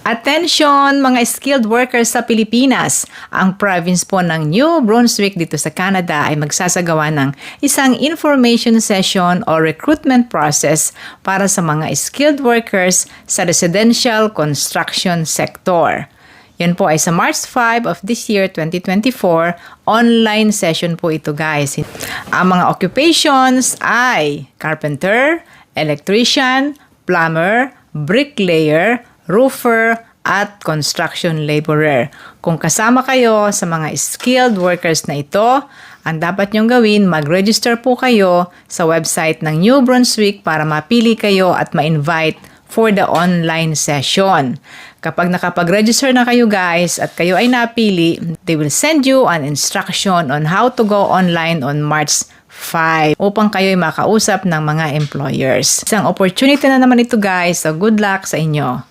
Attention mga skilled workers sa Pilipinas! Ang province po ng New Brunswick dito sa Canada ay magsasagawa ng isang information session o recruitment process para sa mga skilled workers sa residential construction sector. Yan po ay sa March 5 of this year, 2024. Online session po ito guys. Ang mga occupations ay carpenter, electrician, plumber, bricklayer, roofer, at construction laborer. Kung kasama kayo sa mga skilled workers na ito, ang dapat nyong gawin, mag-register po kayo sa website ng New Brunswick para mapili kayo at ma-invite for the online session. Kapag nakapag-register na kayo guys at kayo ay napili, they will send you an instruction on how to go online on March 5 upang kayo ay makausap ng mga employers. Isang opportunity na naman ito guys, so good luck sa inyo.